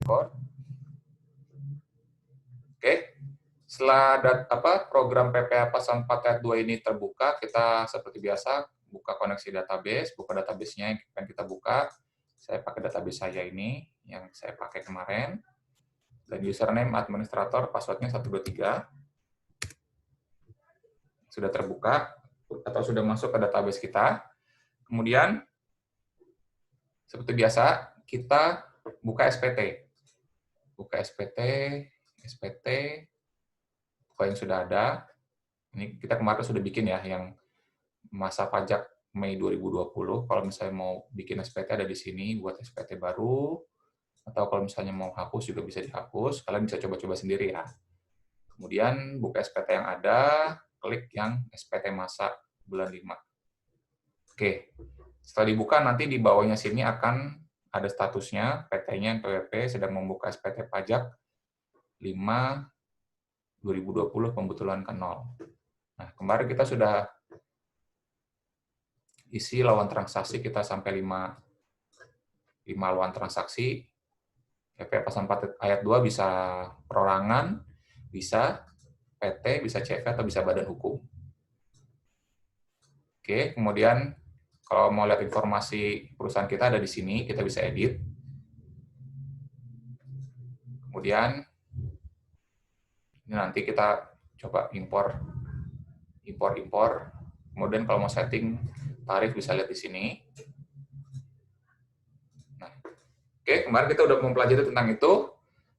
record. Oke, setelah program PPA pasal 4 ayat 2 ini terbuka, kita seperti biasa buka koneksi database, buka database-nya yang akan kita buka. Saya pakai database saya ini, yang saya pakai kemarin. Dan username administrator, password-nya 123. Sudah terbuka, atau sudah masuk ke database kita. Kemudian, seperti biasa, kita buka SPT. Buka SPT, yang sudah ada. Ini kita kemarin sudah bikin ya, yang masa pajak Mei 2020. Kalau misalnya mau bikin SPT ada di sini, buat SPT baru. Atau kalau misalnya mau hapus juga bisa dihapus. Kalian bisa coba-coba sendiri ya. Kemudian buka SPT yang ada, klik yang SPT masa bulan 5. Oke, setelah dibuka nanti di bawahnya sini akan ada statusnya, PT-nya NPWP sedang membuka SPT pajak 5/2020 pembetulan ke 0. Nah, kemarin kita sudah isi lawan transaksi kita sampai 5 lawan transaksi. PPA pasal 4 ayat 2 bisa perorangan, bisa PT, bisa CV, atau bisa badan hukum. Oke, kemudian kalau mau lihat informasi perusahaan kita ada di sini, kita bisa edit. Kemudian ini nanti kita coba impor. Kemudian kalau mau setting tarif bisa lihat di sini. Nah, oke, kemarin kita udah mempelajari tentang itu.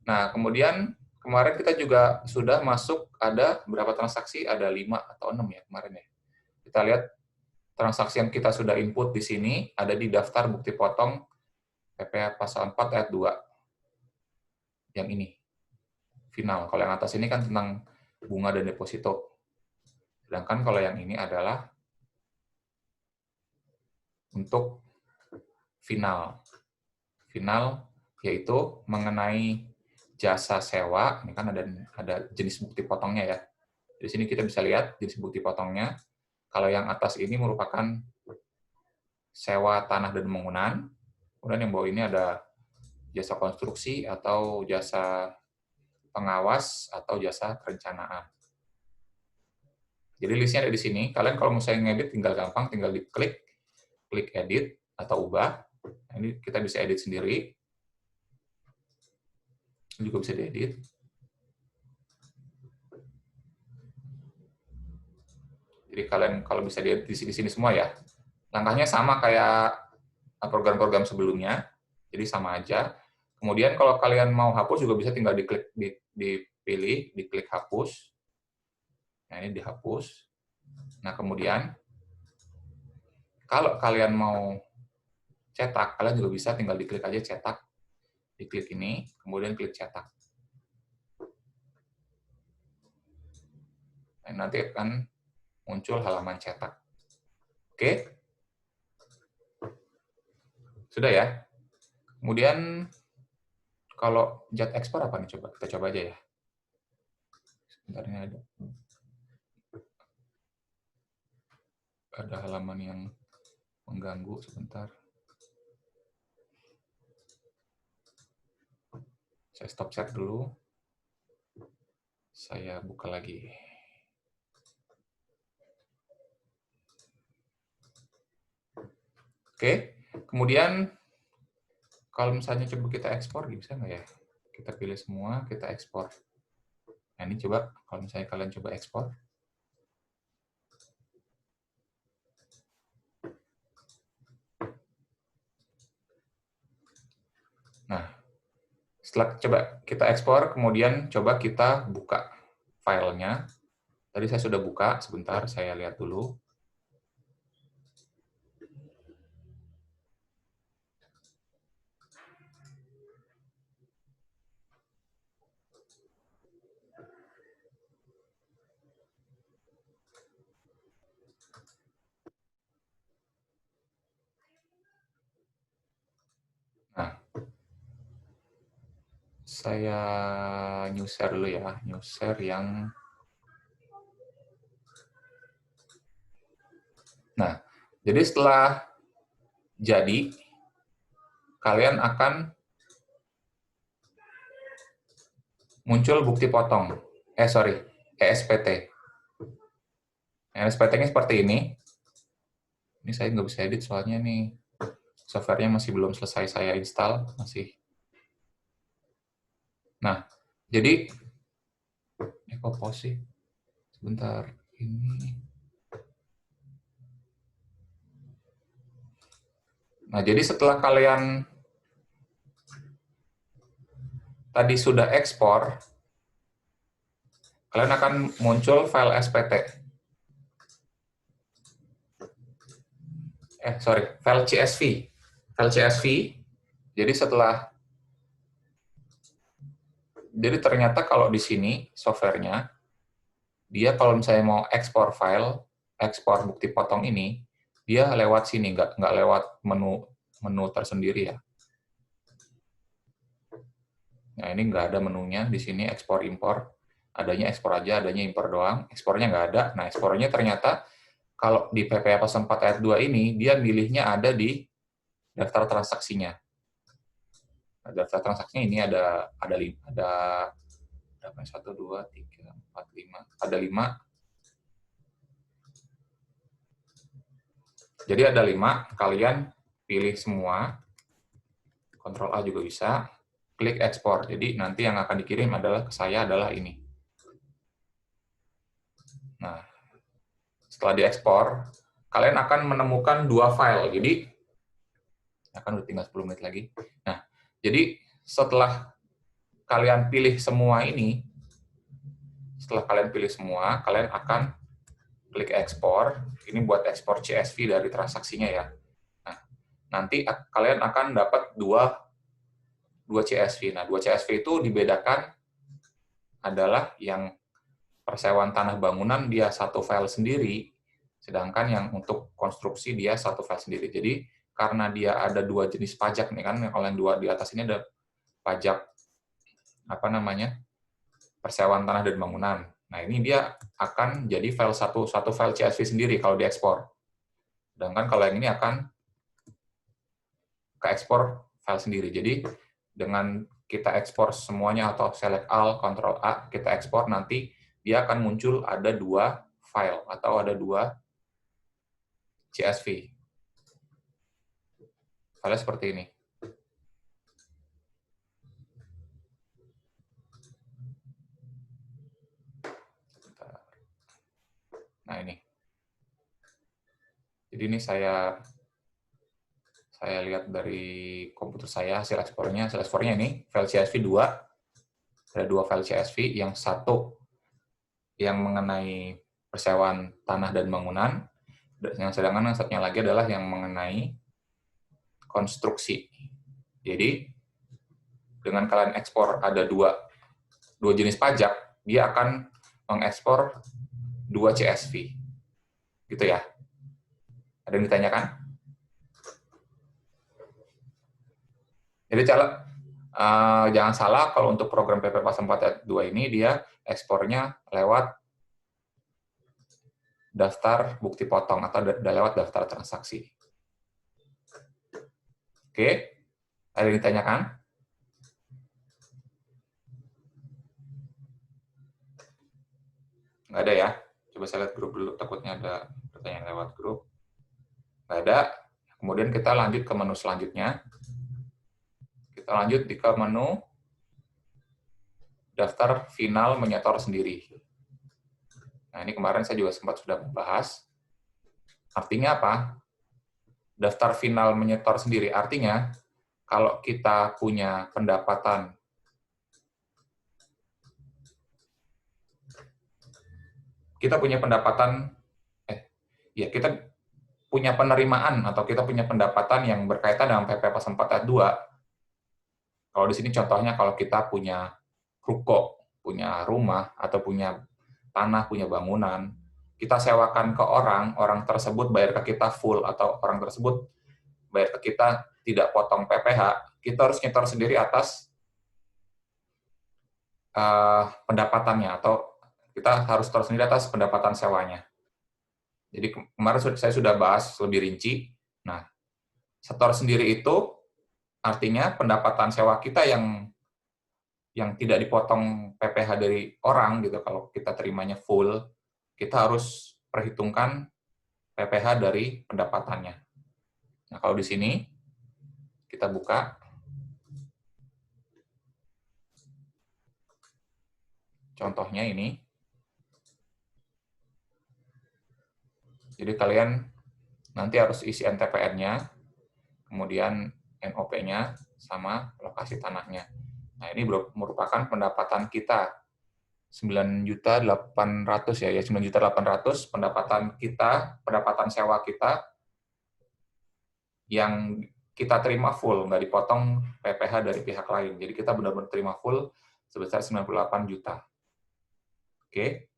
Nah, kemudian kemarin kita juga sudah masuk ada berapa transaksi? Ada 5 atau 6 ya kemarin ya. Kita lihat transaksi yang kita sudah input di sini ada di daftar bukti potong PPA pasal 4 ayat 2. Yang ini. Final. Kalau yang atas ini kan tentang bunga dan deposito. Sedangkan kalau yang ini adalah untuk final. Final yaitu mengenai jasa sewa. Ini kan ada jenis bukti potongnya ya. Di sini kita bisa lihat jenis bukti potongnya. Kalau yang atas ini merupakan sewa tanah dan bangunan. Kemudian yang bawah ini ada jasa konstruksi atau jasa pengawas atau jasa perencanaan. Jadi listnya ada di sini. Kalian kalau mau saya ngedit tinggal gampang, tinggal diklik, klik edit atau ubah. Nah, ini kita bisa edit sendiri. Ini juga bisa diedit. Jadi kalian kalau bisa diedit di sini semua ya. Langkahnya sama kayak program-program sebelumnya. Jadi sama aja. Kemudian kalau kalian mau hapus juga bisa tinggal diklik, dipilih, diklik hapus. Nah, ini dihapus. Nah, kemudian kalau kalian mau cetak, kalian juga bisa tinggal diklik aja cetak. Diklik ini, kemudian klik cetak. Nah, nanti akan muncul halaman cetak. Oke? Sudah ya? Kemudian kalau jet export apa nih? Coba kita coba aja ya. Sebentar, ini ada halaman yang mengganggu sebentar. Saya stop share dulu. Saya buka lagi. Oke, kemudian kalau misalnya coba kita ekspor, bisa nggak ya? Kita pilih semua, kita ekspor. Nah, ini coba, kalau misalnya kalian coba ekspor. Nah, setelah coba kita ekspor, kemudian coba kita buka filenya. Tadi saya sudah buka, sebentar saya lihat dulu. Nah, saya new share dulu ya, new share yang... Nah, jadi setelah jadi, kalian akan muncul bukti potong. Sorry, ESPT. ESPT-nya seperti ini. Ini saya nggak bisa edit soalnya nih software-nya masih belum selesai saya install, masih. Nah, jadi kok pause sih? Sebentar, ini. Nah, jadi setelah kalian tadi sudah ekspor, kalian akan muncul file SPT. File CSV. File CSV, jadi ternyata kalau di sini softwarenya, dia kalau misalnya mau ekspor file, ekspor bukti potong ini, dia lewat sini, nggak lewat menu tersendiri ya. Nah, ini nggak ada menunya di sini, ekspor impor. Adanya ekspor aja, adanya impor doang. Ekspornya nggak ada. Nah, ekspornya ternyata kalau di PPA Pasal 4 ayat 2 ini, dia milihnya ada di daftar transaksinya. Nah, daftar transaksinya ini ada 1, 2, 3, 4, 5. Ada 5. Jadi ada 5, kalian pilih semua. Ctrl A juga bisa. Klik ekspor. Jadi nanti yang akan dikirim adalah ke saya adalah ini. Nah, setelah diekspor, kalian akan menemukan 2 file. Jadi akan udah tinggal 10 menit lagi. Nah, jadi setelah kalian pilih semua ini, kalian akan klik ekspor. Ini buat ekspor CSV dari transaksinya ya. Nah, nanti kalian akan dapat dua CSV. Nah, 2 CSV itu dibedakan adalah yang persewaan tanah bangunan dia satu file sendiri, sedangkan yang untuk konstruksi dia satu file sendiri. Jadi karena dia ada 2 jenis pajak nih kan, kalau yang 2 di atas ini ada pajak persewaan tanah dan bangunan. Nah, ini dia akan jadi file satu file CSV sendiri kalau diekspor. Sedangkan kalau yang ini akan ke ekspor file sendiri. Jadi dengan kita ekspor semuanya atau select all, Ctrl A, kita ekspor, nanti dia akan muncul ada 2 file atau ada 2 CSV. File seperti ini. Nah, ini. Jadi ini saya lihat dari komputer saya hasil ekspornya. Hasil ekspornya ini file CSV 2. Ada 2 file CSV, yang satu yang mengenai persewaan tanah dan bangunan, sedangkan yang satunya lagi adalah yang mengenai konstruksi. Jadi dengan kalian ekspor ada dua jenis pajak, dia akan mengekspor 2 CSV. Gitu ya. Ada yang ditanyakan? Jadi jangan salah, kalau untuk program PP Pasal 4 ayat 2 ini dia ekspornya lewat daftar bukti potong atau lewat daftar transaksi. Oke, ada yang ditanyakan? Nggak ada ya? Coba saya lihat grup dulu, takutnya ada pertanyaan lewat grup. Nggak ada. Kemudian kita lanjut ke menu selanjutnya. Kita lanjut ke menu daftar final menyetor sendiri. Nah, ini kemarin saya juga sempat sudah membahas. Artinya apa? Daftar final menyetor sendiri artinya kalau kita punya pendapatan kita punya penerimaan atau kita punya pendapatan yang berkaitan dengan PP Pasal 4 ayat 2. Kalau di sini contohnya kalau kita punya ruko, punya rumah, atau punya tanah, punya bangunan, kita sewakan ke orang tersebut bayar ke kita full, atau orang tersebut bayar ke kita tidak potong PPh, kita harus nyetor sendiri atas pendapatannya, atau kita harus setor sendiri atas pendapatan sewanya. Jadi kemarin saya sudah bahas lebih rinci. Nah, setor sendiri itu artinya pendapatan sewa kita yang yang tidak dipotong PPh dari orang gitu. Kalau kita terimanya full, kita harus perhitungkan PPh dari pendapatannya. Nah, kalau di sini kita buka, contohnya ini. Jadi kalian nanti harus isi NTPN-nya, kemudian NOP-nya, sama lokasi tanahnya. Nah, ini merupakan pendapatan kita. 9.800.000 ya, 9.800.000 pendapatan kita, pendapatan sewa kita yang kita terima full, nggak dipotong PPh dari pihak lain. Jadi kita benar-benar terima full sebesar 98 juta. Oke,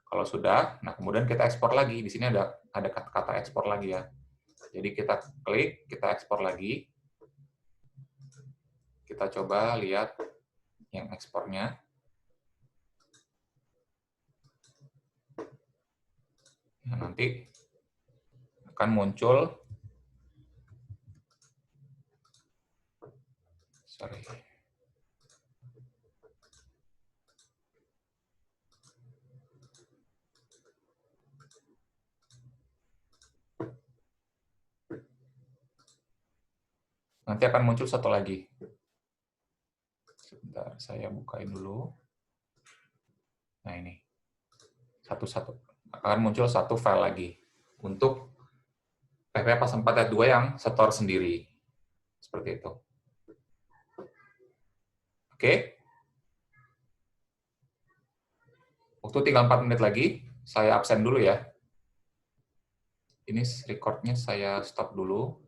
kalau sudah, nah kemudian kita ekspor lagi. Di sini ada kata ekspor lagi ya. Jadi kita klik, kita ekspor lagi. Kita coba lihat yang ekspornya. Nah, nanti akan muncul, nanti akan muncul satu lagi. Sebentar, saya bukain dulu. Nah, ini. Satu-satu. Akan muncul satu file lagi. Untuk PPh Pasal 4 ayat 2 yang setor sendiri. Seperti itu. Oke. Waktu tinggal 4 menit lagi. Saya absen dulu ya. Ini recordnya saya stop dulu.